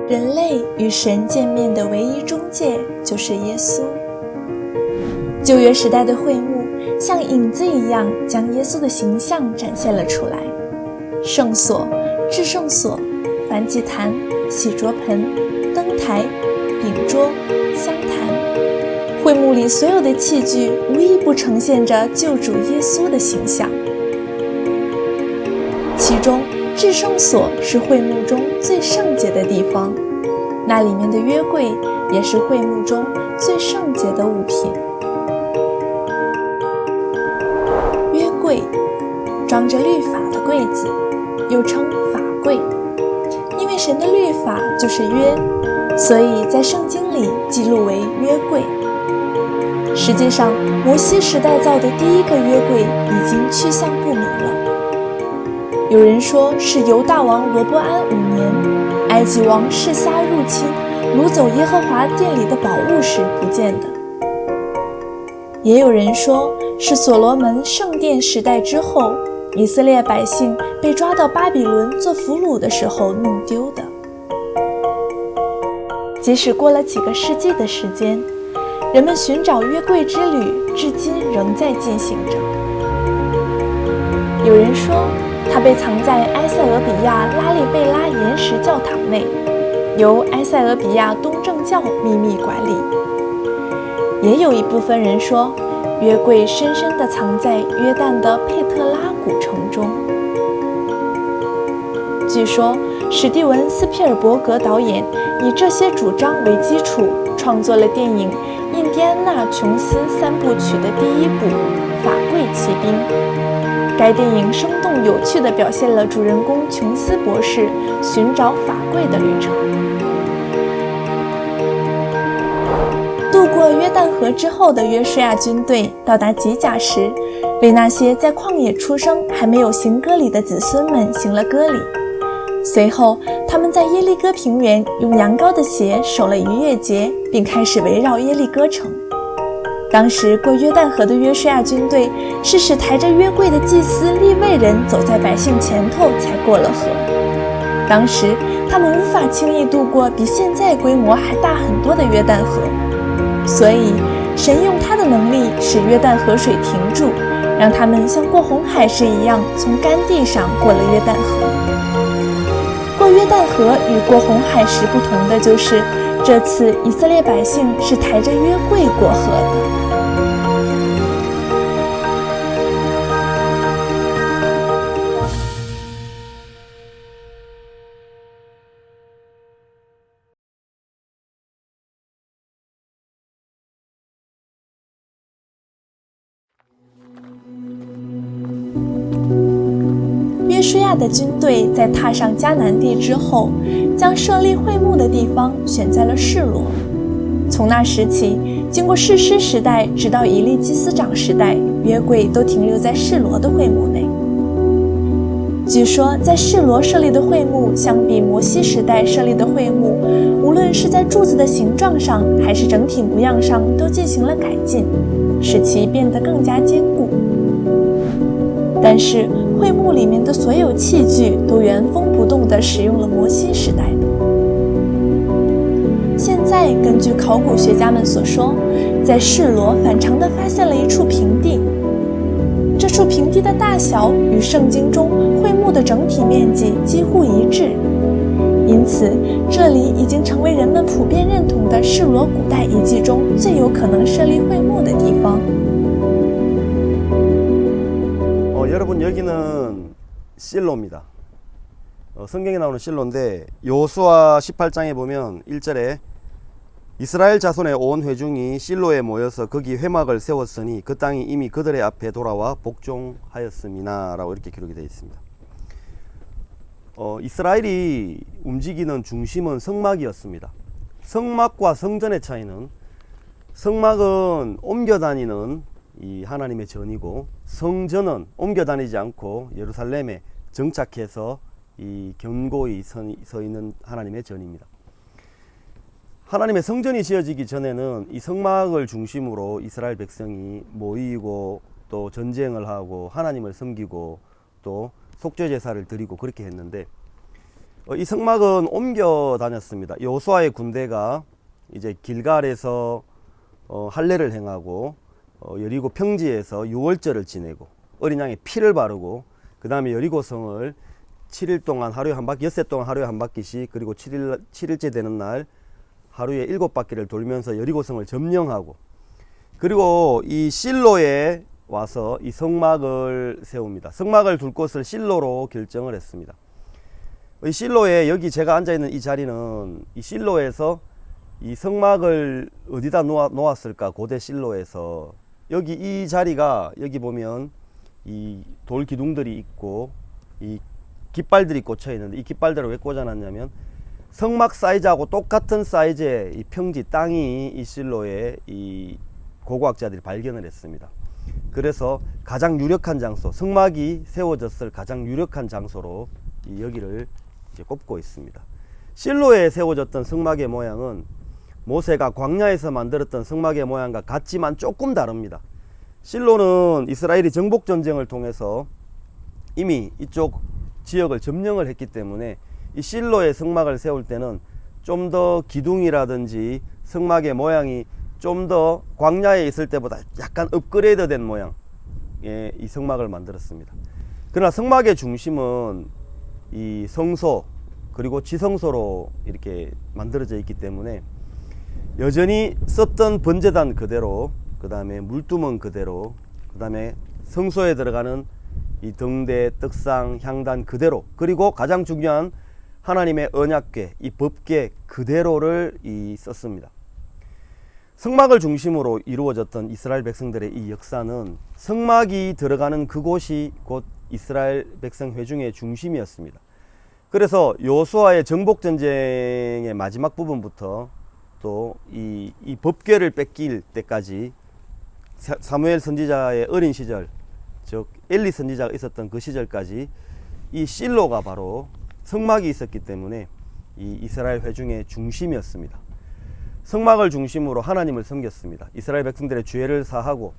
人类与神见面的唯一中介就是耶稣。旧约时代的会幕像影子一样将耶稣的形象展现了出来，圣所、至圣所、燔祭坛、洗濯盆、灯台、饼桌、香坛，会幕里所有的器具无一不呈现着救主耶稣的形象。其中至圣所是会幕中最圣洁的地方，那里面的约柜也是会幕中最圣洁的物品。约柜，装着律法的柜子，又称法柜，因为神的律法就是约，所以在圣经里记录为约柜。实际上，摩西时代造的第一个约柜已经去向不明了。有人说是犹大王罗波安5年，埃及王示撒入侵，掳走耶和华殿里的宝物时不见的。也有人说是所罗门圣殿时代之后，以色列百姓被抓到巴比伦做俘虏的时候弄丢的。即使过了几个世纪的时间，人们寻找约柜之旅至今仍在进行着。有人说它被藏在埃塞俄比亚拉利贝拉岩石教堂内，由埃塞俄比亚东正教秘密管理。也有一部分人说，约柜深深地藏在约旦的佩特拉古城中。据说史蒂文·斯皮尔伯格导演以这些主张为基础，创作了电影《印第安纳琼斯3部曲》的第1部《法柜骑兵》。该电影生动有趣地表现了主人公琼斯博士寻找法柜的旅程。渡过约旦河之后的约书亚军队到达吉甲时，为那些在旷野出生还没有行割礼的子孙们行了割礼。随后他们在耶利哥平原用羊羔的血守了逾越节，并开始围绕耶利哥城。当时过约旦河的约书亚军队是使抬着约柜的祭司利未人走在百姓前头才过了河。当时他们无法轻易渡过比现在规模还大很多的约旦河，所以神用他的能力使约旦河水停住，让他们像过红海时一样从干地上过了约旦河。过约旦河与过红海时不同的就是，这次以色列百姓是抬着约柜过河的。约书亚的军队在踏上迦南地之后，将设立会幕的地方选在了示罗。从那时起，经过士师时代直到以利祭司长时代，约柜都停留在示罗的会幕内。据说在示罗设立的会幕相比摩西时代设立的会幕，无论是在柱子的形状上还是整体模样上都进行了改进，使其变得更加坚固。但是会幕里面的所有器具都原封不动地使用了摩西时代的。现在根据考古学家们所说，在示罗反常地发现了一处平地，这处平地的大小与圣经中会幕的整体面积几乎一致，因此这里已经成为人们普遍认同的示罗古代遗迹中最有可能设立会幕的地方。 여러분 여기는 실로입니다. 성경에 나오는 실로인데 여호수아 18장에 보면 1절에 이스라엘 자손의 온 회중이 실로에 모여서 거기 회막을 세웠으니 그 땅이 이미 그들의 앞에 돌아와 복종하였음이나 라고 이렇게 기록이 되어 있습니다. 이스라엘이 움직이는 중심은 성막이었습니다. 성막과 성전의 차이는 성막은 옮겨 다니는 이 하나님의 전이고 성전은 옮겨 다니지 않고 예루살렘에 정착해서 이 견고히 서 있는 하나님의 전입니다. 하나님의 성전이 지어지기 전에는 이 성막을 중심으로 이스라엘 백성이 모이고 또 전쟁을 하고 하나님을 섬기고 또 속죄 제사를 드리고 그렇게 했는데 이 성막은 옮겨 다녔습니다. 여호수아의 군대가 이제 길갈에서 할례를 행하고 여리고 평지에서 유월절을 지내고 어린 양의 피를 바르고 그 다음에 여리고성을 7일 동안 하루에 한 바퀴, 엿새 동안 하루에 한 바퀴씩 그리고 7일째 되는 날 하루에 7바퀴를 돌면서 여리고성을 점령하고 그리고 이 실로에 와서 이 성막을 세웁니다. 성막을 둘 곳을 실로로 결정을 했습니다. 이 실로에 여기 제가 앉아있는 이 자리는 이 실로에서 이 성막을 어디다 놓았을까? 고대 실로에서 여기 이 자리가 여기 보면 이 돌 기둥들이 있고 이 깃발들이 꽂혀 있는데 이 깃발들을 왜 꽂아놨냐면 성막 사이즈하고 똑같은 사이즈의 이 평지 땅이 이 실로에 이 고고학자들이 발견을 했습니다. 그래서 가장 유력한 장소, 성막이 세워졌을 가장 유력한 장소로 이 여기를 이제 꼽고 있습니다. 실로에 세워졌던 성막의 모양은 모세가 광야에서 만들었던 성막의 모양과 같지만 조금 다릅니다. 실로는 이스라엘이 정복 전쟁을 통해서 이미 이쪽 지역을 점령을 했기 때문에 이 실로의 성막을 세울 때는 좀 더 기둥이라든지 성막의 모양이 좀 더 광야에 있을 때보다 약간 업그레이드 된 모양의 이 성막을 만들었습니다. 그러나 성막의 중심은 이 성소 그리고 지성소로 이렇게 만들어져 있기 때문에 여전히 썼던 번제단 그대로, 그 다음에 물두멍 그대로, 그 다음에 성소에 들어가는 이 등대, 떡상, 향단 그대로, 그리고 가장 중요한 하나님의 언약궤, 이 법궤 그대로를 썼습니다. 성막을 중심으로 이루어졌던 이스라엘 백성들의 이 역사는 성막이 들어가는 그곳이 곧 이스라엘 백성 회중의 중심이었습니다. 그래서 여호수아의 정복 전쟁의 마지막 부분부터 또 이 법궤를 뺏길 때까지 사무엘 선지자의 어린 시절, 즉 엘리 선지자가 있었던 그 시절까지 이 실로가 바로 성막이 있었기 때문에 이 이스라엘 회중의 중심이었습니다. 성막을 중심으로 하나님을 섬겼습니다. 이스라엘 백성들의 죄를 사하고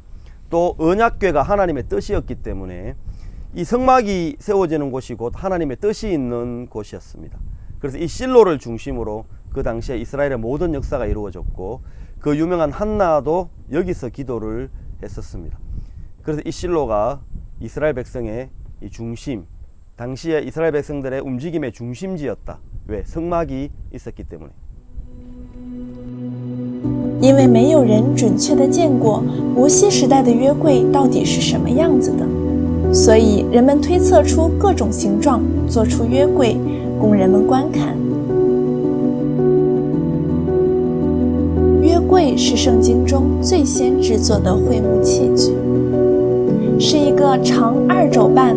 또 언약궤가 하나님의 뜻이었기 때문에 이 성막이 세워지는 곳이 곧 하나님의 뜻이 있는 곳이었습니다. 그래서 이 실로를 중심으로 그 당시에 이스라엘의 모든 역사가 이루어졌고 그 유명한 한나도 여기서 기도를 했었습니다. 그래서 이 실로가 이스라엘 백성의 이 중심, 당시에 이스라엘 백성들의 움직임의 중심지였다. 왜? 성막이 있었기 때문에. 因为没有人准确地见过摩西时代的约柜到底是什么样子的，所以人们推测出各种形状，做出约柜供人们观看。约柜是圣经中最先制作的会幕器具，是一个长2肘半、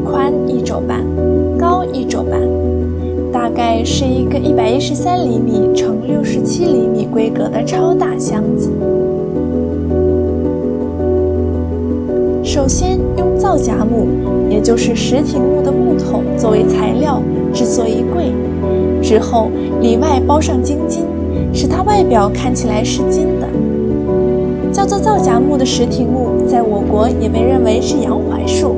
宽1肘半、高1肘半，大概是一个113厘米乘67厘米规格的超大箱子。首先用皂荚木，也就是石亭木的木头作为材料制作一柜，之后里外包上金筋，使它外表看起来是金的。叫做皂荚木的石亭木在我国也被认为是洋槐树，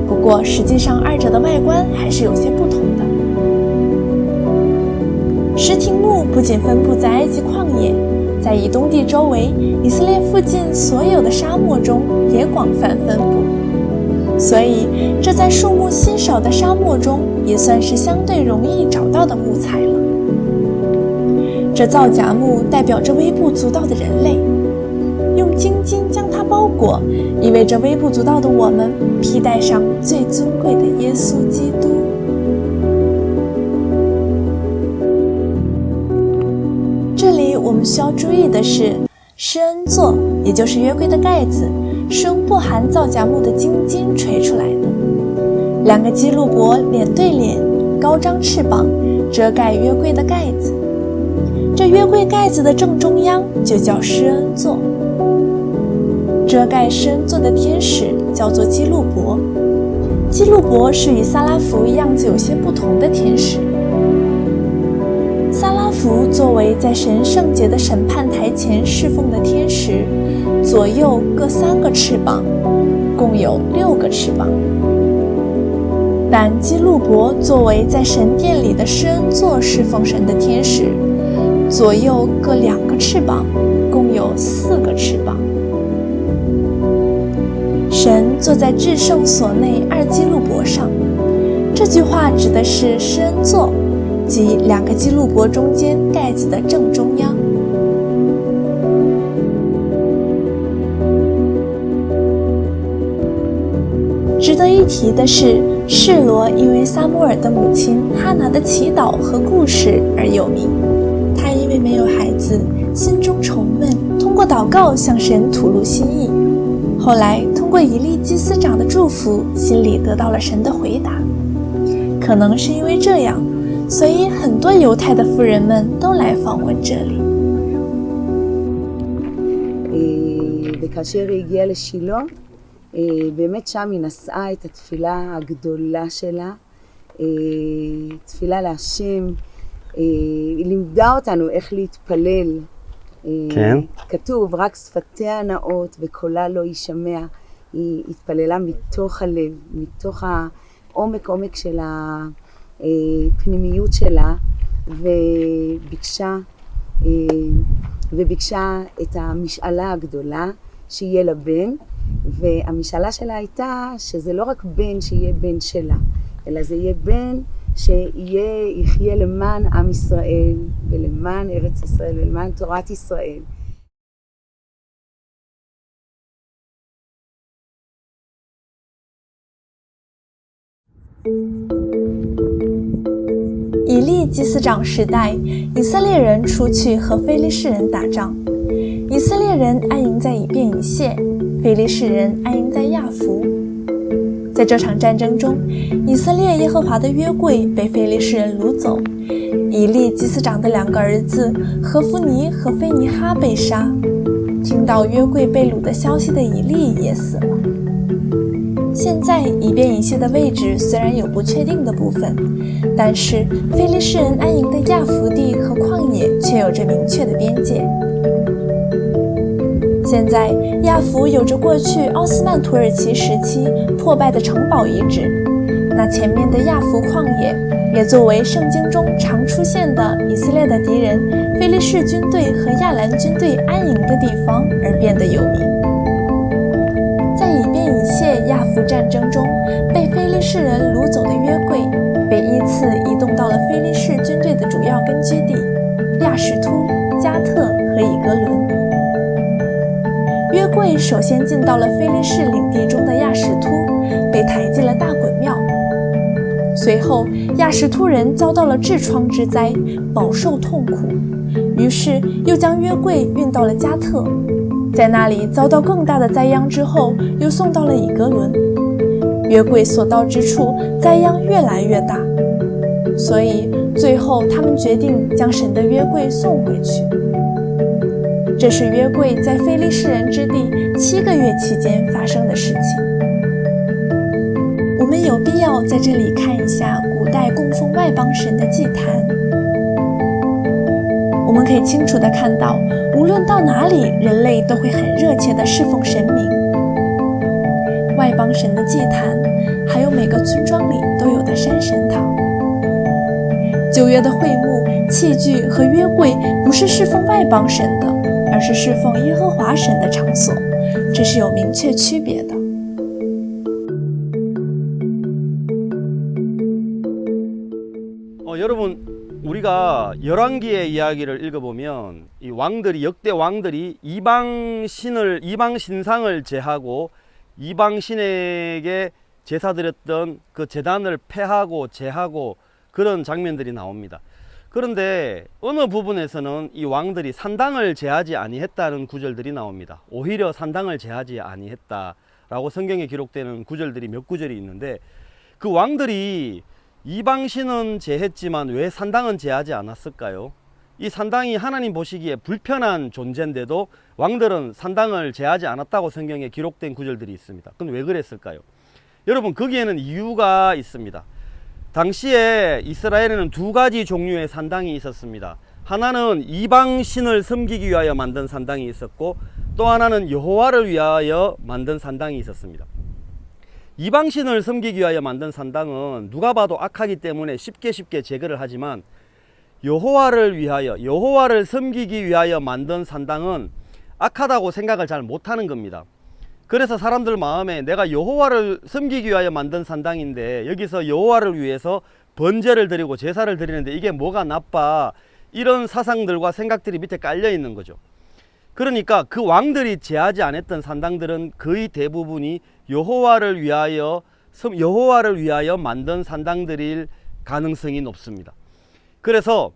不过实际上二者的外观还是有些不同的。石亭木不仅分布在埃及旷野，在以东地周围以色列附近所有的沙漠中也广泛分布。所以这在树木稀少的沙漠中也算是相对容易找到的木材了。这皂荚木代表着微不足道的人类，用金巾将它包裹，意味着微不足道的我们披戴上最尊贵的耶稣基督。这里我们需要注意的是，施恩座，也就是约柜的盖子，是用不含皂荚木的金巾锤出来的。2个基路伯脸对脸，高张翅膀，遮盖约柜的盖子。这约柜盖子的正中央就叫施恩座。遮盖施恩座的天使叫做基路伯。基路伯是与撒拉弗样子有些不同的天使。撒拉弗作为在神圣节的审判台前侍奉的天使，左右各3个翅膀，共有6个翅膀。但基路伯作为在神殿里的施恩座侍奉神的天使，左右各2个翅膀，共有4个翅膀。神坐在至圣所内2基路伯上，这句话指的是施恩座，即2个基路伯中间盖子的正中央。值得一提的是，示罗因为撒母耳的母亲哈拿的祈祷和故事而有名。他因为没有孩子，心中愁闷，通过祷告向神吐露心意。后来通过以利祭司长的祝福，心里得到了神的回答。可能是因为这样，所以很多犹太的妇人们都来访问这里。וכאשר היא הגיעה לשילה, באמת שם היא נשאה את התפילה הגדולה שלה, תפילה להשם. היא לימדה אותנו איך להתפלל. כן. כתוב, רק שפתיה נאות וקולה לא יישמע. היא התפללה מתוך הלב, מתוך העומק של הפנימיות שלה, וביקשה את המשאלה הגדולה שיהיה לה בן, והמשאלה שלה הייתה שזה לא רק בן שיהיה בן שלה, אלא זה יהיה בן שיחיה למען עם ישראל ולמען ארץ ישראל ולמען תורת ישראל. 以利祭司长时代，以色列人出去和非利士人打仗，以色列人安营在以便以谢，非利士人安营在亚弗。在这场战争中，以色列耶和华的约柜被非利士人掳走，以利祭司长的2个儿子何弗尼和菲尼哈被杀。听到约柜被掳的消息的以利也死了。现在以便以谢的位置虽然有不确定的部分，但是非利士人安营的亚弗地和旷野却有着明确的边界。现在亚弗有着过去奥斯曼土耳其时期破败的城堡遗址，那前面的亚弗旷野也作为圣经中常出现的以色列的敌人非利士军队和亚兰军队安营的地方而变得有名。在以便以谢亚弗战争中，被非利士人掳走的约柜被依次移动到了非利士军队的主要根据地亚什突、加特和以格伦。约柜首先进到了非利士领地中的亚什突，被抬进了大衮庙。随后亚什突人遭到了痔疮之灾，饱受痛苦，于是又将约柜运到了加特，在那里遭到更大的灾殃之后，又送到了以格伦。约柜所到之处，灾殃越来越大，所以最后他们决定将神的约柜送回去。这是约柜在非利士人之地7个月期间发生的事情。我们有必要在这里看一下古代供奉外邦神的祭坛。我们可以清楚地看到，无论到哪里，人类都会很热切地侍奉神明。外邦神的祭坛，还有每个村庄里都有的山神堂。旧约的会幕、器具和约柜不是侍奉外邦神的，而是侍奉耶和华神的场所，这是有明确区别的。 여러분 우리가 열왕기의 이야기를 읽어보면 이 왕들이 역대 왕들이 이방 신상을 제하고 이방 신에게 제사 드렸던 그 제단을 폐하고 제하고 그런 장면들이 나옵니다. 그런데 어느 부분에서는 이 왕들이 산당을 제하지 아니했다는 구절들이 나옵니다. 오히려 산당을 제하지 아니했다라고 성경에 기록되는 구절들이 몇 구절이 있는데, 그 왕들이 이방신은 제했지만 왜 산당은 제하지 않았을까요? 이 산당이 하나님 보시기에 불편한 존재인데도 왕들은 산당을 제하지 않았다고 성경에 기록된 구절들이 있습니다. 그럼 왜 그랬을까요? 여러분, 거기에는 이유가 있습니다. 당시에 이스라엘에는 두 가지 종류의 산당이 있었습니다. 하나는 이방신을 섬기기 위하여 만든 산당이 있었고, 또 하나는 여호와를 위하여 만든 산당이 있었습니다. 이방신을 섬기기 위하여 만든 산당은 누가 봐도 악하기 때문에 쉽게 제거를 하지만, 여호와를 위하여, 여호와를 섬기기 위하여 만든 산당은 악하다고 생각을 잘 못하는 겁니다. 그래서 사람들 마음에 내가 여호와를 섬기기 위하여 만든 산당인데 여기서 여호와를 위해서 번제를 드리고 제사를 드리는데 이게 뭐가 나빠, 이런 사상들과 생각들이 밑에 깔려 있는 거죠. 그러니까 그 왕들이 제하지 않았던 산당들은 거의 대부분이 여호와를 위하여 만든 산당들일 가능성이 높습니다. 그래서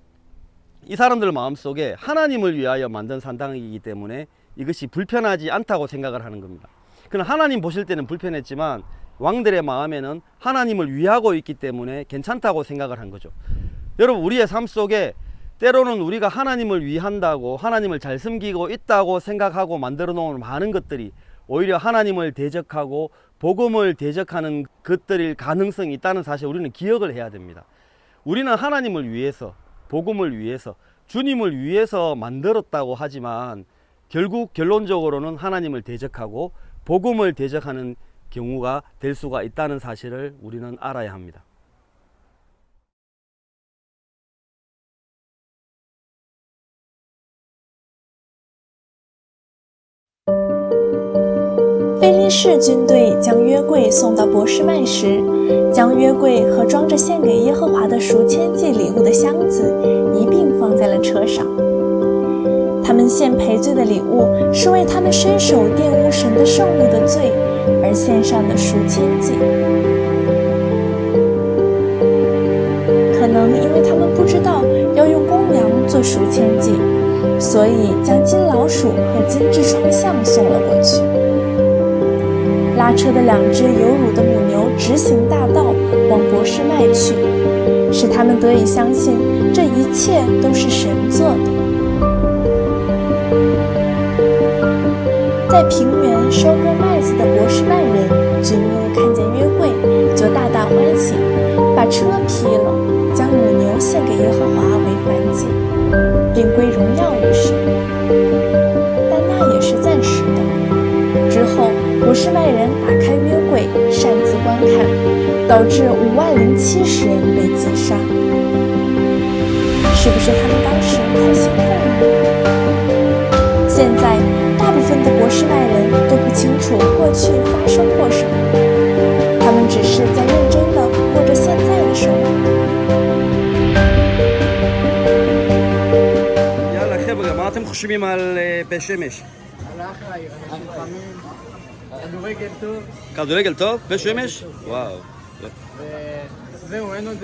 이 사람들 마음속에 하나님을 위하여 만든 산당이기 때문에 이것이 불편하지 않다고 생각을 하는 겁니다. 그러나 하나님 보실 때는 불편했지만 왕들의 마음에는 하나님을 위하고 있기 때문에 괜찮다고 생각을 한 거죠. 여러분, 우리의 삶 속에 때로는 우리가 하나님을 위한다고, 하나님을 잘 섬기고 있다고 생각하고 만들어 놓은 많은 것들이 오히려 하나님을 대적하고 복음을 대적하는 것들일 가능성이 있다는 사실 우리는 기억을 해야 됩니다. 우리는 하나님을 위해서, 복음을 위해서, 주님을 위해서 만들었다고 하지만 결국 결론적으로는 하나님을 대적하고 복음을 대적하는 경우가 될 수가 있다는 사실을 우리는 알아야 합니다.菲利士军队将约柜送到伯示麦时，将约柜和装着献给耶和华的赎愆祭礼物的箱子一并放在了车上。他们献赔罪的礼物是为他们伸手玷污神的圣物的罪而献上的赎愆祭。可能因为他们不知道要用公羊做赎愆祭，所以将金老鼠和金痔疮象送了过去。拉车的2只有乳的母牛直行大道往伯示麦去，使他们得以相信这一切都是神做的。在平原收割麦子的伯示麦人举目看见约柜，就大大欢喜，把车劈了，将母牛献给耶和华为燔祭，并归荣耀于神。但那也是暂时的。之后伯示麦人打开约柜，擅自观看，导致50070人被击杀。是不是他们当时太兴奋了？现在大部分的伯示麦人都不清楚过去发生过什么，他们只是在认真地过着现在的生活。יאללה חבר'ה, מה אתם חושבים על בית שמש? כדורגל טוב. כדורגל טוב? בית שמש? וואו. זהו, אין עוד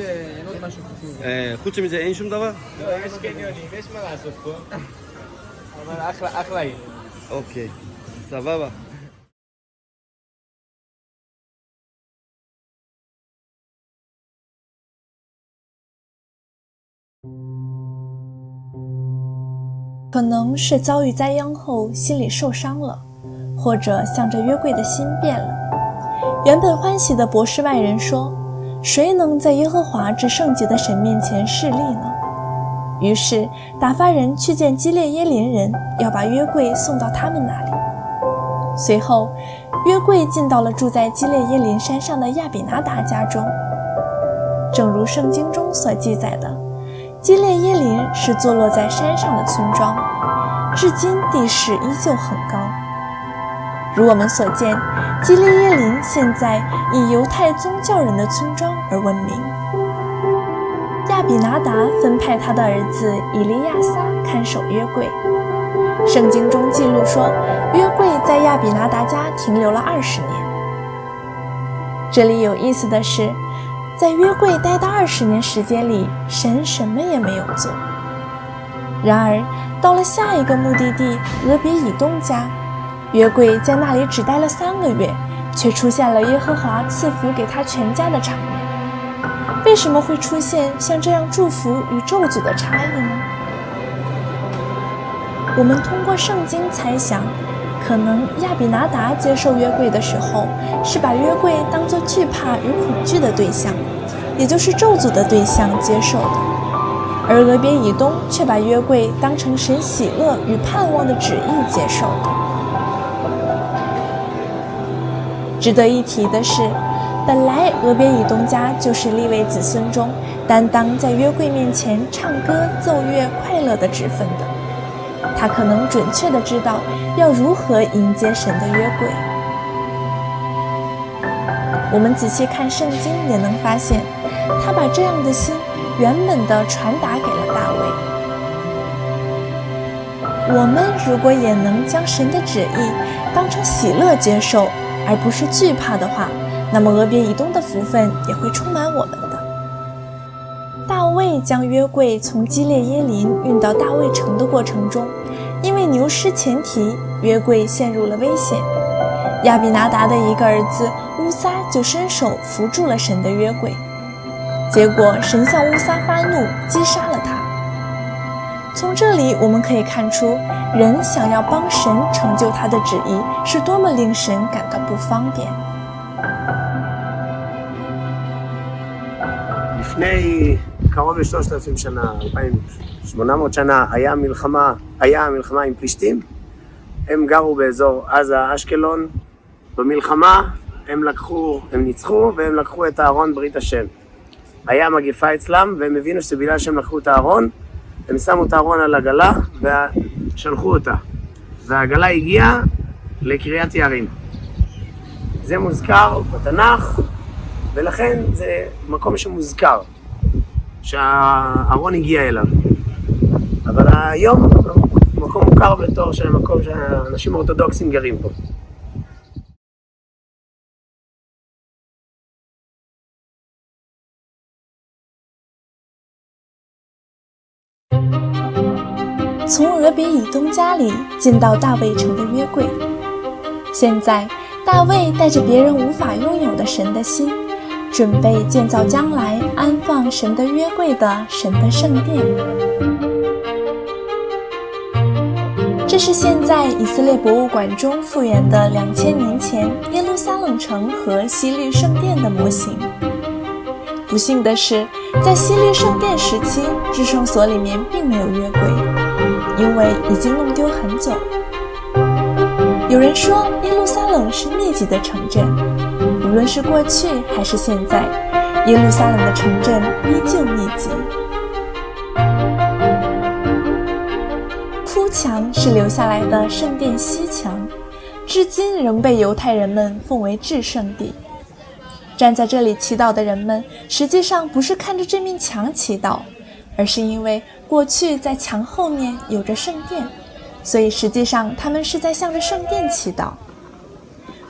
משהו חוץ מזה. חוץ מזה אין שום דבר? לא, יש קניונים, יש מה לעשות פה. אבל אחלה עיר. אוקיי, סבבה.可能是遭遇灾殃后心里受伤了，或者向着约柜的心变了。原本欢喜的伯示麦人说，谁能在耶和华至圣洁的神面前势利呢？于是打发人去见基列耶琳人，要把约柜送到他们那里。随后约柜进到了住在基列耶琳山上的亚比拿达家中。正如圣经中所记载的，基列耶琳是坐落在山上的村庄，至今地势依旧很高。如我们所见，基列耶琳现在以犹太宗教人的村庄而闻名。亚比拿达分派他的儿子以利亚撒看守约柜。圣经中记录说，约柜在亚比拿达家停留了20年。这里有意思的是，在约柜待的20年时间里，神什么也没有做。然而到了下一个目的地俄别以东家，约柜在那里只待了3个月，却出现了耶和华赐福给他全家的场面。为什么会出现像这样祝福与咒诅的差异呢？我们通过圣经猜想，可能亚比拿达接受约柜的时候，是把约柜当作惧怕与恐惧的对象，也就是咒诅的对象接受的，而俄别以东却把约柜当成神喜乐与盼望的旨意接受的。值得一提的是，本来俄别以东家就是利未子孙中担当在约柜面前唱歌奏乐快乐的职分的，他可能准确地知道要如何迎接神的约柜。我们仔细看圣经也能发现，他把这样的心原本地传达给了大卫。我们如果也能将神的旨意当成喜乐接受，而不是惧怕的话，那么俄别以东的福分也会充满我们的。大卫将约柜从基列耶琳运到大卫城的过程中，因为牛失前蹄，约柜陷入了危险。亚比拿达的一个儿子乌撒就伸手扶住了神的约柜，结果神向乌撒发怒，击杀了他。从这里我们可以看出，人想要帮神成就他的旨意，是多么令神感到不方便。לפני קרוב ל-3,000 שנה, 2,800 שנה, היה מלחמה עם פלישתים. הם גרו באזור עזה, אשקלון. במלחמה הם ניצחו והם לקחו את הארון ברית השם. היה מגיפה אצלם והם הבינו שבגלל שהם לקחו את הארון, הם שמו את הארון על עגלה ושלחו אותה. והעגלה הגיעה לקריית יערים. זה מוזכר בתנ"ך, ולכן זה מקום שמוזכר, שהארון הגיע אליו. אבל היום מקום מוכר בתור של מקום שאנשים אורתודוקסים גרים פה. 从俄别以东家里进到大卫城的约柜。现在大卫带着别人无法拥有的神的心，准备建造将来安放神的约柜的神的圣殿。这是现在以色列博物馆中复原的2000年前耶路撒冷城和希律圣殿的模型。不幸的是，在希律圣殿时期，至圣所里面并没有约柜，因为已经弄丢很久。有人说耶路撒冷是密集的城镇，无论是过去还是现在，耶路撒冷的城镇依旧密集。哭墙是留下来的圣殿西墙，至今仍被犹太人们奉为至圣地。站在这里祈祷的人们，实际上不是看着这面墙祈祷，而是因为过去在墙后面有着圣殿，所以实际上他们是在向着圣殿祈祷。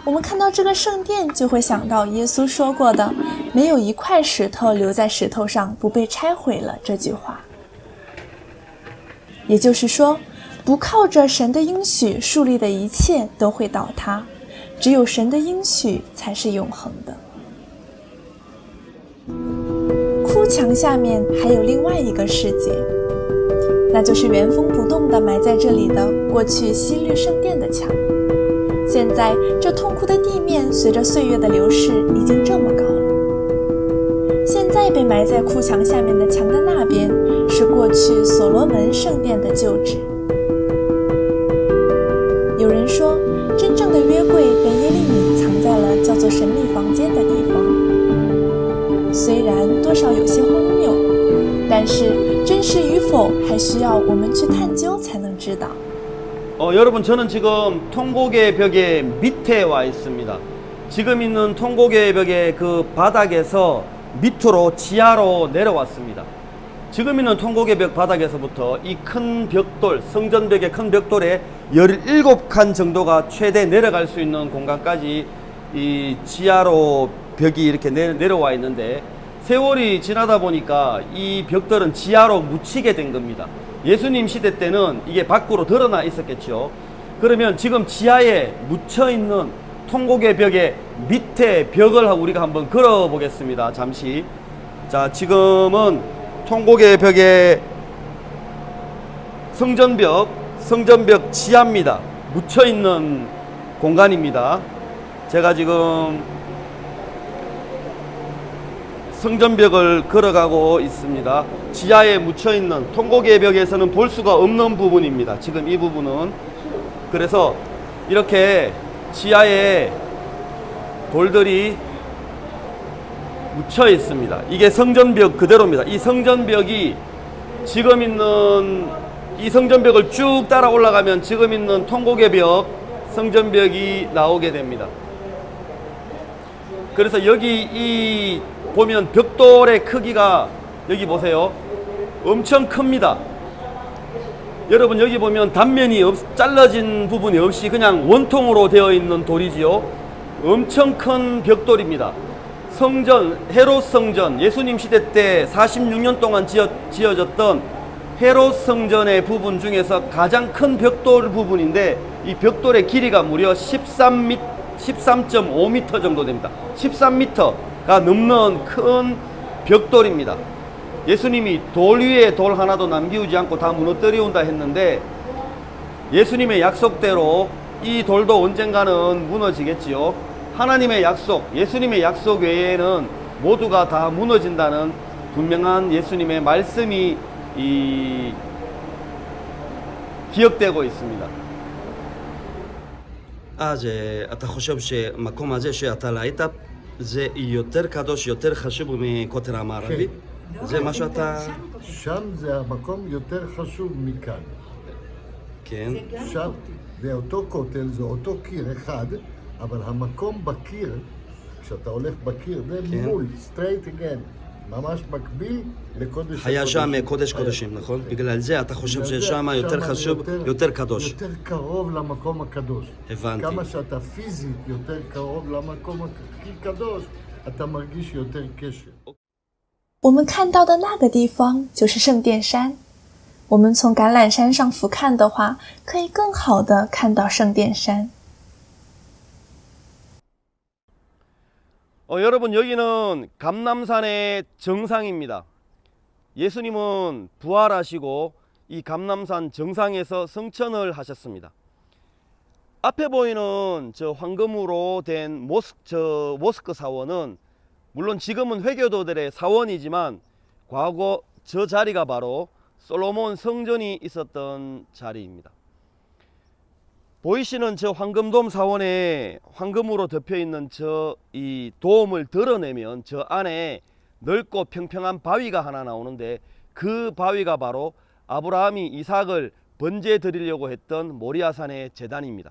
我们看到这个圣殿，就会想到耶稣说过的“没有一块石头留在石头上不被拆毁了”这句话。也就是说，不靠着神的应许树立的一切都会倒塌，只有神的应许才是永恒的。哭墙下面还有另外一个世界，那就是原封不动地埋在这里的过去希律圣殿的墙。现在这痛苦的地面随着岁月的流逝已经这么高了。现在被埋在哭墙下面的墙的那边是过去所罗门圣殿的旧址。有人说，真正的约柜被耶利米藏在了叫做神秘房间的地方。虽然多少有些荒谬，但是真实与否还需要我们去探究才能知道。 여러분, 저는 지금 통곡의 벽의 밑에 와 있습니다. 지금 있는 통곡의 벽의 그 바닥에서 밑으로 지하로 내려왔습니다. 지금 있는 통곡의 벽 바닥에서부터 이 큰 벽돌, 성전벽의 큰 벽돌에 17칸 정도가 최대 내려갈 수 있는 공간까지 이 지하로 벽이 이렇게 내려와 있는데, 세월이 지나다 보니까 이 벽돌은 지하로 묻히게 된 겁니다. 예수님 시대 때는 이게 밖으로 드러나 있었겠죠. 그러면 지금 지하에 묻혀 있는 통곡의 벽의 밑에 벽을 우리가 한번 걸어 보겠습니다. 잠시. 자, 지금은 통곡의 벽의 성전벽 지하입니다. 묻혀 있는 공간입니다. 제가 지금 성전벽을 걸어가고 있습니다. 지하에 묻혀 있는 통곡의 벽에서는 볼 수가 없는 부분입니다. 지금 이 부분은. 그래서 이렇게 지하에 돌들이 묻혀 있습니다. 이게 성전벽 그대로입니다. 이 성전벽이 지금 있는 이 성전벽을 쭉 따라 올라가면 지금 있는 통곡의 벽, 성전벽이 나오게 됩니다. 그래서 여기 이 보면 벽돌의 크기가 여기 보세요. 엄청 큽니다. 여러분 여기 보면 단면이 잘라진 부분이 없이 그냥 원통으로 되어 있는 돌이지요. 엄청 큰 벽돌입니다. 성전, 헤롯 성전, 예수님 시대 때 46년 동안 지어졌던 헤롯 성전의 부분 중에서 가장 큰 벽돌 부분인데, 이 벽돌의 길이가 무려 13.5m 정도 됩니다. 13m가 넘는 큰 벽돌입니다. 예수님이 돌 위에 돌 하나도 남기우지 않고 다 무너뜨려온다 했는데, 예수님의 약속대로 이 돌도 언젠가는 무너지겠지요. 하나님의 약속, 예수님의 약속 외에는 모두가 다 무너진다는 분명한 예수님의 말씀이 기억되고 있습니다. אז אתה חושב שמקום הזה שאתה ראית זה יותר קדוש, יותר חשוב מכותל המערבי? זה מה שאתה... שם זה המקום יותר חשוב מכאן. כן. שם זה אותו כותל, זה אותו קיר אחד, אבל המקום בקיר, כשאתה הולך בקיר, זה מול, straight again, ממש מקביל לקודש הקודשים. היה שם קודש קודשים, נכון? בגלל זה אתה חושב ששם יותר חשוב, יותר קדוש. יותר קרוב למקום הקדוש. הבנתי. כמה שאתה פיזית יותר קרוב למקום הכי קדוש, אתה מרגיש יותר קשר. 我们看到的那个地方就是圣殿山。我们从橄榄山上俯瞰的话，可以更好的看到圣殿山。 여러분 여기는 감람산의 정상입니다. 예수님은 부활하시고 이 감람산 정상에서 성천을 하셨습니다. 앞에 보이는 저 황금으로 된 모스크 사원은 물론 지금은 회교도들의 사원이지만 과거 저 자리가 바로 솔로몬 성전이 있었던 자리입니다. 보이시는 저 황금돔 사원에 황금으로 덮여 있는 이 돔을 드러내면 저 안에 넓고 평평한 바위가 하나 나오는데, 그 바위가 바로 아브라함이 이삭을 번제 드리려고 했던 모리아산의 제단입니다.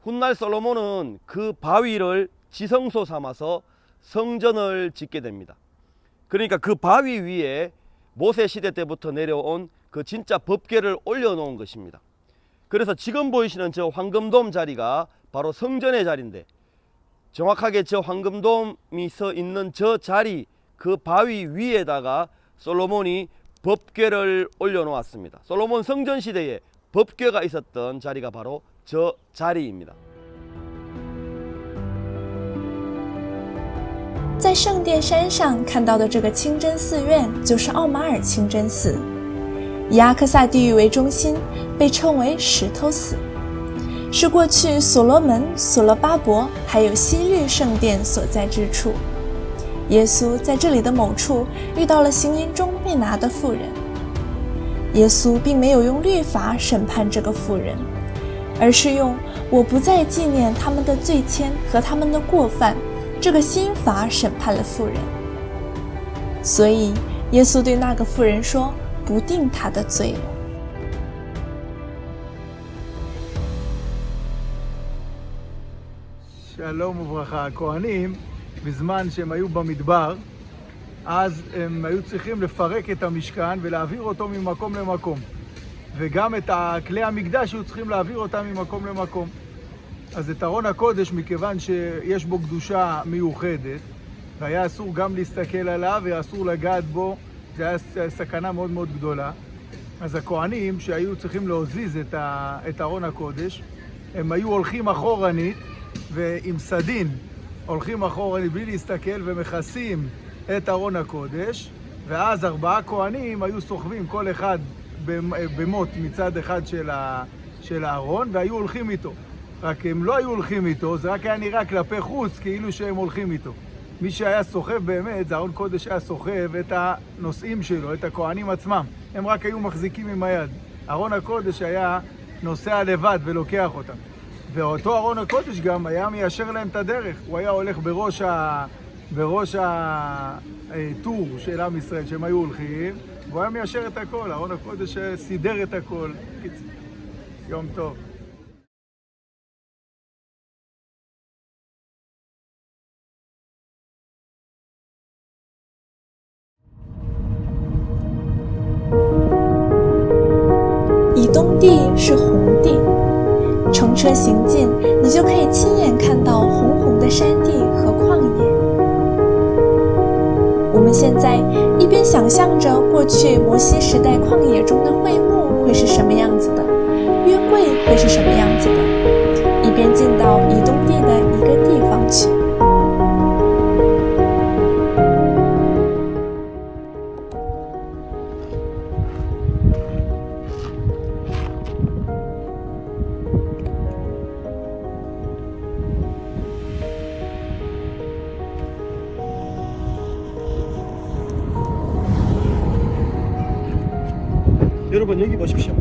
훗날 솔로몬은 그 바위를 지성소 삼아서 성전을 짓게 됩니다. 그러니까 그 바위 위에 모세 시대 때부터 내려온 그 진짜 법궤를 올려놓은 것입니다. 그래서 지금 보이시는 저 황금돔 자리가 바로 성전의 자리인데, 정확하게 저 황금돔이 서 있는 저 자리, 그 바위 위에다가 솔로몬이 법궤를 올려놓았습니다. 솔로몬 성전 시대에 법궤가 있었던 자리가 바로 저 자리입니다. 在圣殿山上看到的这个清真寺院就是奥马尔清真寺，以阿克萨地狱为中心，被称为石头寺，是过去所罗门、所罗巴伯还有西律圣殿所在之处。耶稣在这里的某处遇到了行淫中被拿的妇人，耶稣并没有用律法审判这个妇人，而是用我不再纪念他们的罪愆和他们的过犯这个新法审判了妇人。所以耶稣对那个妇人说，不定她的罪了。 שלום וברכה. הכהנים, בזמן שהם היו במדבר, אז הם היו צריכים לפרק את המשכן ולהעביר אותו ממקום למקום. וגם את כלי המקדש היו צריכים להעביר אותם ממקום למקום. אז את ארון הקודש, מכיוון שיש בו קדושה מיוחדת, והיה אסור גם להסתכל עליו ואסור לגעת בו, זה היה סכנה מאוד מאוד גדולה. אז הכהנים שהיו צריכים להזיז את ארון הקודש, הם היו הולכים אחורנית ועם סדין הולכים אחורנית בלי להסתכל ומכסים את ארון הקודש, ואז 4 כהנים היו סוחבים כל אחד במוט מצד אחד של הארון והיו הולכים איתו. רק הם לא היו הולכים איתו, זה רק היה נראה כלפי חוץ כאילו שהם הולכים איתו. מי שהיה סוחב באמת, זה ארון קודש היה סוחב את הנושאים שלו, את הכהנים עצמם. הם רק היו מחזיקים עם היד. ארון הקודש היה נוסע לבד ולוקח אותם. ואותו ארון הקודש גם היה מיישר להם את הדרך. הוא היה הולך בראש הטור של עם ישראל שהם היו הולכים, והוא היה מיישר את הכל. ארון הקודש סידר את הכל. יום טוב.以东地是红地，乘车行进，你就可以亲眼看到红红的山地和旷野。我们现在一边想象着过去摩西时代旷野中的会幕会是什么样子的，约柜会是什么样子的，一边进到以东地的一个地方去。 여러분 여기 보십시오.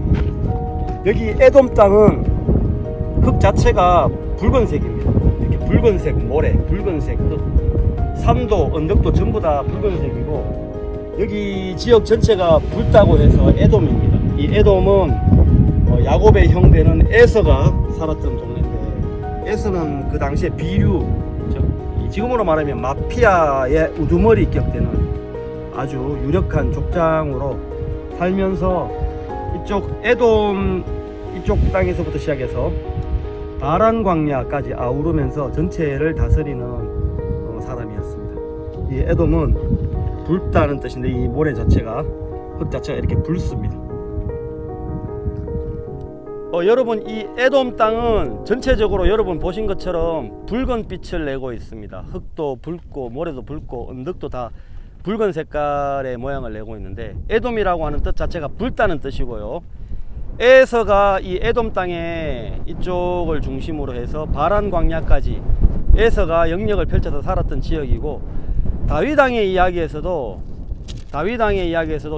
여기 에돔 땅은 흙 자체가 붉은색입니다. 이렇게 붉은색 모래, 붉은색 흙, 산도, 언덕도 전부 다 붉은색이고 여기 지역 전체가 붉다고 해서 에돔입니다. 이 에돔은 야곱의 형 되는 에서가 살았던 동네인데 에서는 그 당시에 비류, 지금으로 말하면 마피아의 우두머리 격되는 아주 유력한 족장으로 살면서 이쪽 에돔 이쪽 땅에서부터 시작해서 바란 광야까지 아우르면서 전체를 다스리는 사람이었습니다. 이 에돔은 붉다는 뜻인데 이 모래 자체가 흙 자체가 이렇게 붉습니다. 여러분 이 에돔 땅은 전체적으로 여러분 보신 것처럼 붉은 빛을 내고 있습니다. 흙도 붉고 모래도 붉고 언덕도 다 붉은 색깔의 모양을 내고 있는데 에돔이라고 하는 뜻 자체가 붉다는 뜻이고요. 에서가 이 에돔 땅에 이쪽을 중심으로 해서 바란 광야까지 에서가 영역을 펼쳐서 살았던 지역이고 다윗 왕의 이야기에서도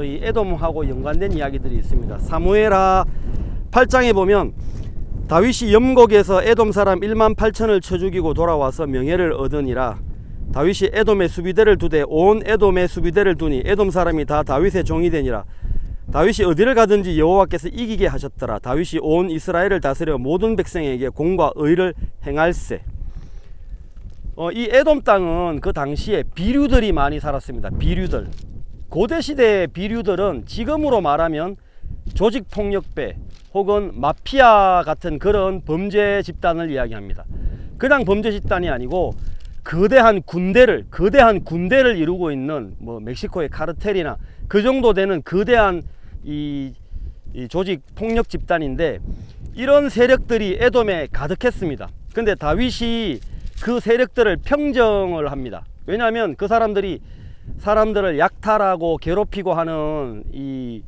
이 에돔하고 연관된 이야기들이 있습니다. 사무엘하 8장에 보면 다윗이 염곡에서 에돔 사람 1만 8천을 쳐 죽이고 돌아와서 명예를 얻으니라. 다윗이 에돔의 수비대를 두되 온 에돔의 수비대를 두니 에돔 사람이 다 다윗의 종이 되니라. 다윗이 어디를 가든지 여호와께서 이기게 하셨더라. 다윗이 온 이스라엘을 다스려 모든 백성에게 공과 의를 행할세. 이 에돔 땅은 그 당시에 비류들이 많이 살았습니다. 비류들. 고대시대의 비류들은 지금으로 말하면 조직폭력배 혹은 마피아 같은 그런 범죄 집단을 이야기합니다. 그냥 범죄 집단이 아니고 거대한 군대를 이루고 있는 뭐 멕시코의 카르텔이나 그 정도 되는 거대한 이 조직 폭력 집단인데 이런 세력들이 에돔에 가득했습니다. 근데 다윗이 그 세력들을 평정을 합니다. 왜냐하면 그 사람들을 약탈하고 괴롭히고 하는 이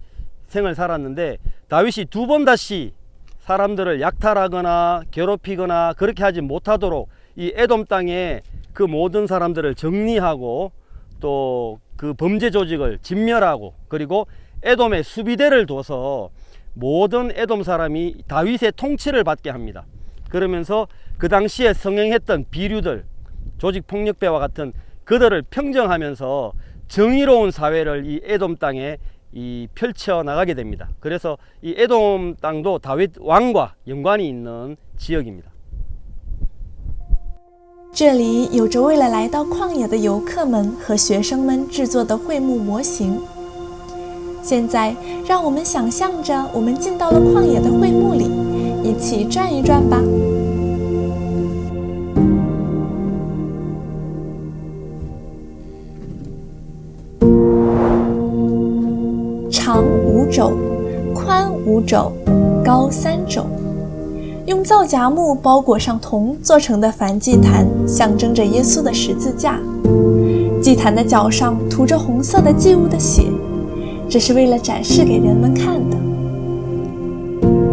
생을 살았는데 다윗이 2번 다시 사람들을 약탈하거나 괴롭히거나 그렇게 하지 못하도록 이 에돔 땅에 그 모든 사람들을 정리하고 또 그 범죄 조직을 진멸하고 그리고 에돔의 수비대를 둬서 모든 에돔 사람이 다윗의 통치를 받게 합니다. 그러면서 그 당시에 성행했던 비류들, 조직폭력배와 같은 그들을 평정하면서 정의로운 사회를 이 에돔 땅에 펼쳐 나가게 됩니다. 그래서 이 에돔 땅도 다윗 왕과 연관이 있는 지역입니다. 这里有着为了来到旷野的游客们和学生们制作的会幕模型。现在，让我们想象着我们进到了旷野的会幕里，一起转一转吧。长5肘，宽5肘，高3肘。用皂荚木包裹上铜做成的燔祭坛，象征着耶稣的十字架。祭坛的脚上涂着红色的祭物的血，这是为了展示给人们看的。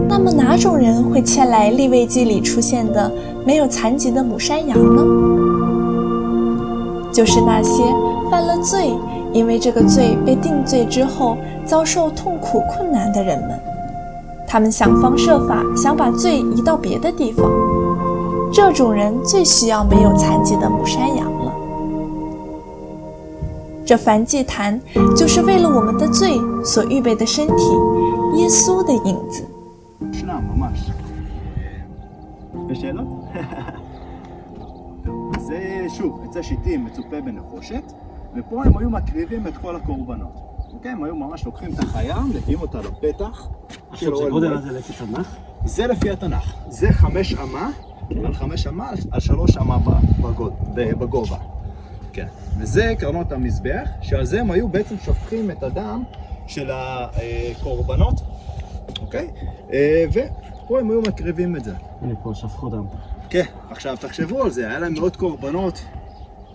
那么哪种人会牵来利未记里出现的没有残疾的母山羊呢？就是那些犯了罪，因为这个罪被定罪之后遭受痛苦困难的人们。他们想方设法想把罪移到别的地方，这种人最需要没有残疾的母山羊了。这燔祭坛就是为了我们的罪所预备的身体，耶稣的影子。ממש. יש שאלות? זה שוב, עצי שיטים מצופה בנחושת, ופה הם היו מקריבים את כל הקורבנות. אוקיי? הם היו ממש לוקחים את החיה, מביאים אותה לפתח של אוהל מועד. זה לפי תנ"ך? זה לפי התנ"ך. זה 5 אמה, על 5 אמה, על 3 אמה בגובה. כן. וזה קרנות המזבח, שעל זה הם היו בעצם שופכים את הדם של הקורבנות. אוקיי? ופה הם היו מקריבים את זה. הנה פה, שפכו דם. כן, עכשיו תחשבו על זה, היה להם מאוד קורבנות.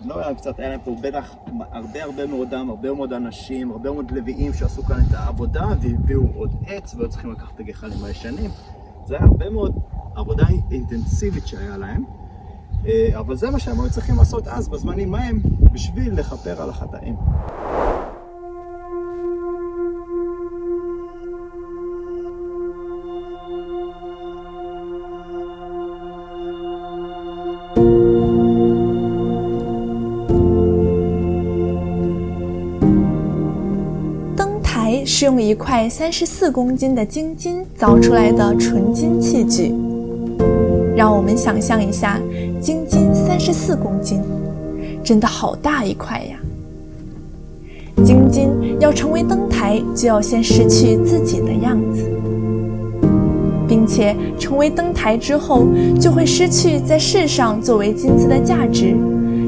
לא היה קצת, היה להם פה בטח הרבה מאוד דם, הרבה מאוד אנשים, הרבה מאוד לוויים שעשו כאן את העבודה והביאו עוד עץ והיו צריכים לקחת את הגחלים הישנים. זה היה הרבה מאוד עבודה אינטנסיבית שהיה להם, אבל זה מה שהם היו צריכים לעשות אז, בזמנים ההם, בשביל לכפר על החטאים.台是用一块34公斤的精金凿出来的纯金器具。让我们想象一下，精金34公斤，真的好大一块呀！精金要成为灯台，就要先失去自己的样子，并且成为灯台之后，就会失去在世上作为金子的价值，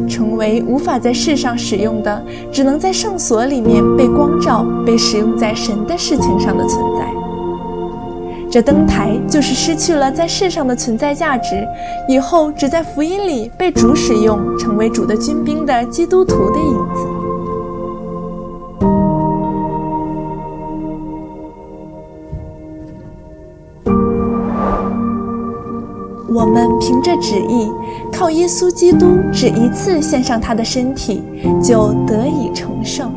成为无法在世上使用的，只能在圣所里面被光照、被使用在神的事情上的存在。这灯台就是失去了在世上的存在价值，以后只在福音里被主使用，成为主的军兵的基督徒的影子。我们凭着旨意，靠耶稣基督只一次献上他的身体，就得以成圣。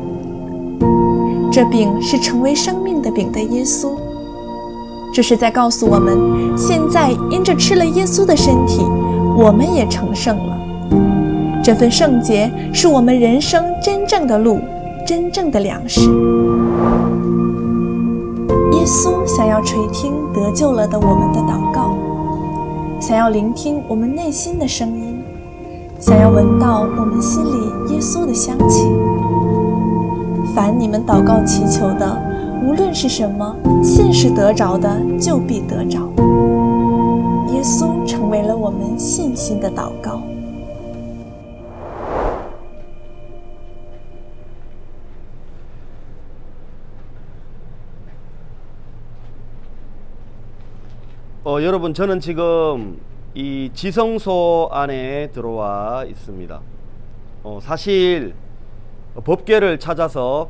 这饼是成为生命的饼的耶稣，这是在告诉我们，现在因着吃了耶稣的身体，我们也成圣了。这份圣洁是我们人生真正的路，真正的粮食。耶稣想要垂听得救了的我们的祷告，想要聆听我们内心的声音，想要闻到我们心里耶稣的香气。凡你们祷告祈求的，无论是什么，信是得着的，就必得着。耶稣成为了我们信心的祷告。여러분, 저는 지금 이 지성소 안에 들어와 있습니다. 사실 법궤를 찾아서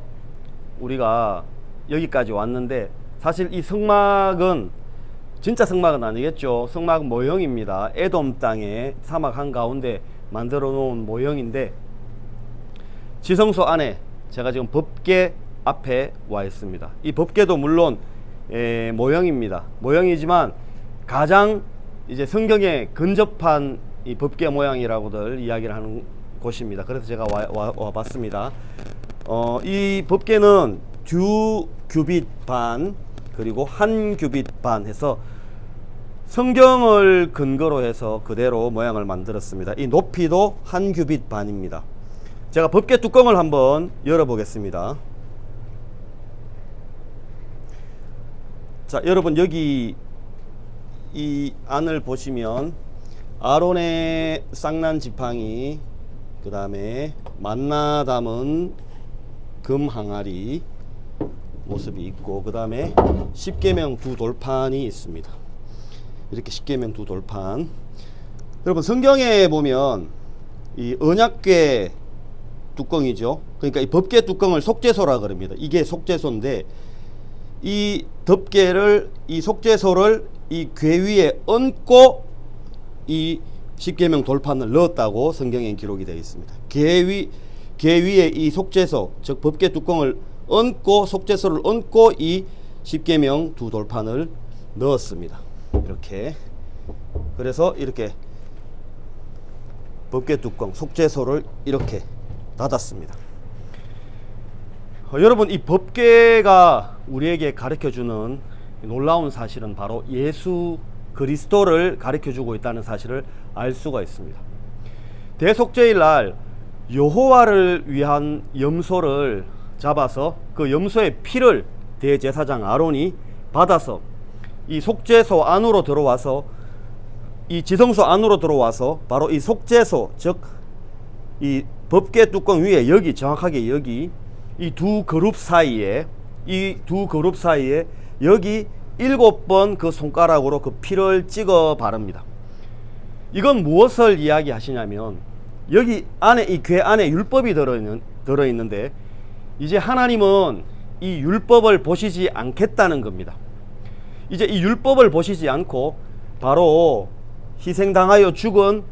우리가 여기까지 왔는데, 사실 이 성막은 진짜 성막은 아니겠죠. 성막은 모형입니다. 에돔 땅에 사막 한가운데 만들어 놓은 모형인데, 지성소 안에 제가 지금 법궤 앞에 와 있습니다. 이 법궤도 물론 모형입니다. 모형이지만 가장 이제 성경에 근접한 이 법궤 모양이라고들 이야기를 하는 곳입니다. 그래서 제가 와봤습니다. 이 법궤는 두 규빗 반 그리고 한 규빗 반 해서 성경을 근거로 해서 그대로 모양을 만들었습니다. 이 높이도 한 규빗 반입니다. 제가 법궤 뚜껑을 한번 열어보겠습니다. 자, 여러분 여기 이 안을 보시면 아론의 쌍난 지팡이, 그 다음에 만나 담은 금 항아리 모습이 있고, 그 다음에 십계명 두 돌판이 있습니다. 이렇게 십계명 두 돌판. 여러분 성경에 보면 이 언약궤 뚜껑이죠. 그러니까 이 법궤 뚜껑을 속죄소라 그럽니다. 이게 속죄소인데 이 덮개를, 이 속죄소를 이 궤 위에 얹고 이 십계명 돌판을 넣었다고 성경에 기록이 되어 있습니다. 궤 위에 이 속죄소, 즉 법궤 뚜껑을 얹고, 속죄소를 얹고 이 십계명 두 돌판을 넣었습니다. 이렇게. 그래서 이렇게 법궤 뚜껑, 속죄소를 이렇게 닫았습니다. 여러분, 이 법궤가 우리에게 가르쳐주는 놀라운 사실은 바로 예수 그리스도를 가르쳐주고 있다는 사실을 알 수가 있습니다. 대속죄일 날 여호와를 위한 염소를 잡아서 그 염소의 피를 대제사장 아론이 받아서 이 속죄소 안으로 들어와서, 이 지성소 안으로 들어와서 바로 이 속죄소, 즉 이 법궤 뚜껑 위에, 여기 정확하게 여기 이 두 그룹 사이에 여기 7번 그 손가락으로 그 피를 찍어 바릅니다. 이건 무엇을 이야기하시냐면, 여기 안에, 이 궤 안에 율법이 들어있는데 이제 하나님은 이 율법을 보시지 않겠다는 겁니다. 이제 이 율법을 보시지 않고 바로 희생당하여 죽은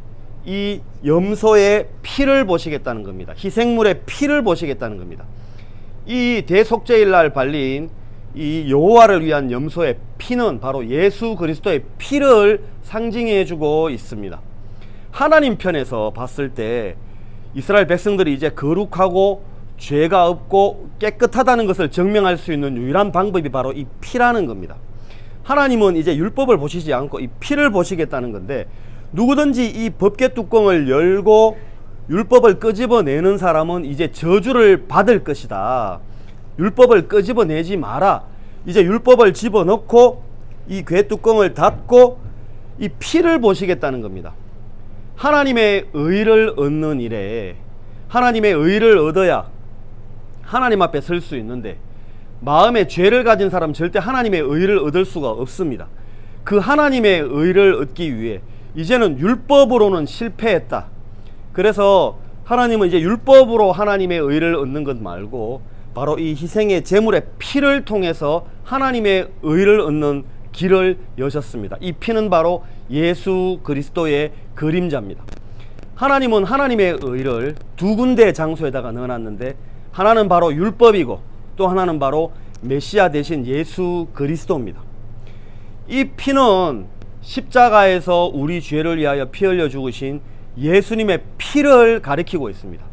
이 염소의 피를 보시겠다는 겁니다. 희생물의 피를 보시겠다는 겁니다. 이 대속죄일 날 발린 이 여호와를 위한 염소의 피는 바로 예수 그리스도의 피를 상징해 주고 있습니다. 하나님 편에서 봤을 때 이스라엘 백성들이 이제 거룩하고 죄가 없고 깨끗하다는 것을 증명할 수 있는 유일한 방법이 바로 이 피라는 겁니다. 하나님은 이제 율법을 보시지 않고 이 피를 보시겠다는 건데, 누구든지 이 법궤 뚜껑을 열고 율법을 끄집어내는 사람은 이제 저주를 받을 것이다. 율법을 끄집어내지 마라. 이제 율법을 집어넣고 이 궤 뚜껑을 닫고 이 피를 보시겠다는 겁니다. 하나님의 의를 얻는 일에, 하나님의 의를 얻어야 하나님 앞에 설 수 있는데, 마음에 죄를 가진 사람은 절대 하나님의 의를 얻을 수가 없습니다. 그 하나님의 의를 얻기 위해 이제는 율법으로는 실패했다. 그래서 하나님은 이제 율법으로 하나님의 의를 얻는 것 말고 바로 이 희생의 제물의 피를 통해서 하나님의 의를 얻는 길을 여셨습니다. 이 피는 바로 예수 그리스도의 그림자입니다. 하나님은 하나님의 의를 두 군데 장소에다가 넣어놨는데, 하나는 바로 율법이고 또 하나는 바로 메시아 대신 예수 그리스도입니다. 이 피는 십자가에서 우리 죄를 위하여 피 흘려 죽으신 예수님의 피를 가리키고 있습니다.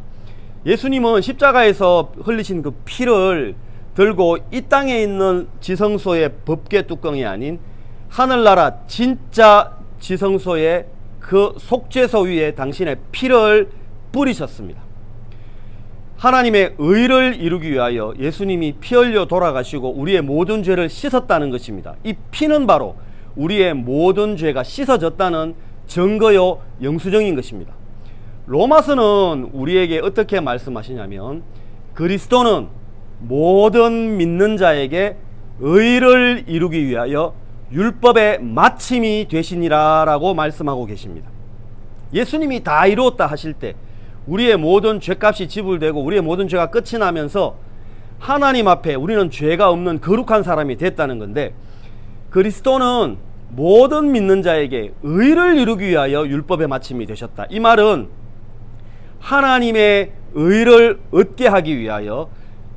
예수님은 십자가에서 흘리신 그 피를 들고 이 땅에 있는 지성소의 법궤 뚜껑이 아닌 하늘나라 진짜 지성소의 그 속죄소 위에 당신의 피를 뿌리셨습니다. 하나님의 의를 이루기 위하여 예수님이 피 흘려 돌아가시고 우리의 모든 죄를 씻었다는 것입니다. 이 피는 바로 우리의 모든 죄가 씻어졌다는 증거요 영수증인 것입니다. 로마서는 우리에게 어떻게 말씀하시냐면, 그리스도는 모든 믿는 자에게 의를 이루기 위하여 율법의 마침이 되시니라 라고 말씀하고 계십니다. 예수님이 다 이루었다 하실 때 우리의 모든 죄값이 지불되고 우리의 모든 죄가 끝이 나면서 하나님 앞에 우리는 죄가 없는 거룩한 사람이 됐다는 건데, 그리스도는 모든 믿는 자에게 의를 이루기 위하여 율법의 마침이 되셨다. 이 말은 하나님의 의를 얻게 하기 위하여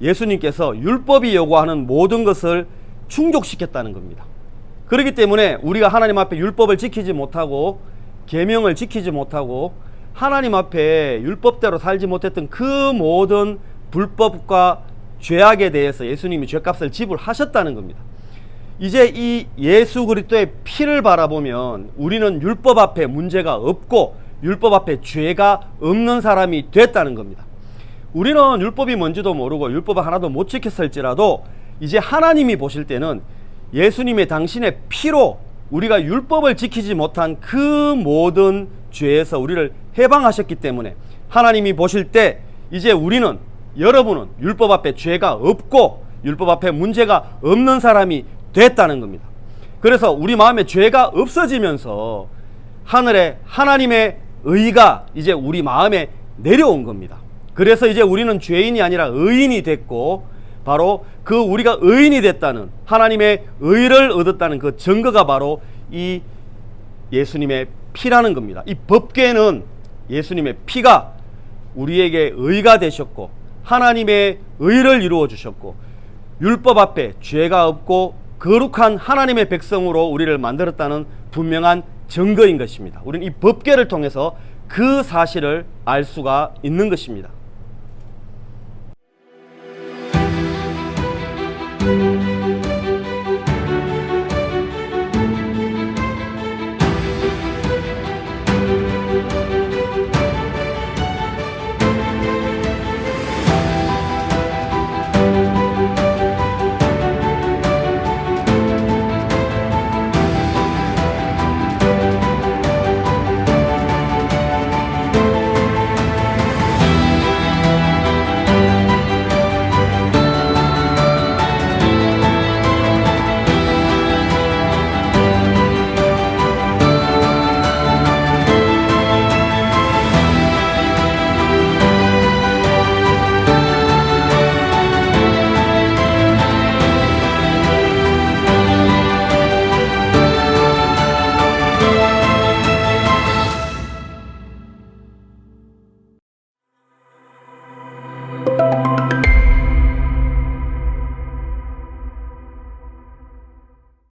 예수님께서 율법이 요구하는 모든 것을 충족시켰다는 겁니다. 그렇기 때문에 우리가 하나님 앞에 율법을 지키지 못하고 계명을 지키지 못하고 하나님 앞에 율법대로 살지 못했던 그 모든 불법과 죄악에 대해서 예수님이 죄값을 지불하셨다는 겁니다. 이제 이 예수 그리스도의 피를 바라보면 우리는 율법 앞에 문제가 없고 율법 앞에 죄가 없는 사람이 됐다는 겁니다. 우리는 율법이 뭔지도 모르고 율법을 하나도 못 지켰을지라도 이제 하나님이 보실 때는 예수님의 당신의 피로 우리가 율법을 지키지 못한 그 모든 죄에서 우리를 해방하셨기 때문에 하나님이 보실 때 이제 우리는, 여러분은 율법 앞에 죄가 없고 율법 앞에 문제가 없는 사람이 됐다는 겁니다. 그래서 우리 마음에 죄가 없어지면서 하늘에 하나님의 의가 이제 우리 마음에 내려온 겁니다. 그래서 이제 우리는 죄인이 아니라 의인이 됐고, 바로 그 우리가 의인이 됐다는, 하나님의 의를 얻었다는 그 증거가 바로 이 예수님의 피라는 겁니다. 이 법궤는 예수님의 피가 우리에게 의가 되셨고 하나님의 의를 이루어 주셨고 율법 앞에 죄가 없고 거룩한 하나님의 백성으로 우리를 만들었다는 분명한 증거인 것입니다. 우리는 이 법궤를 통해서 그 사실을 알 수가 있는 것입니다.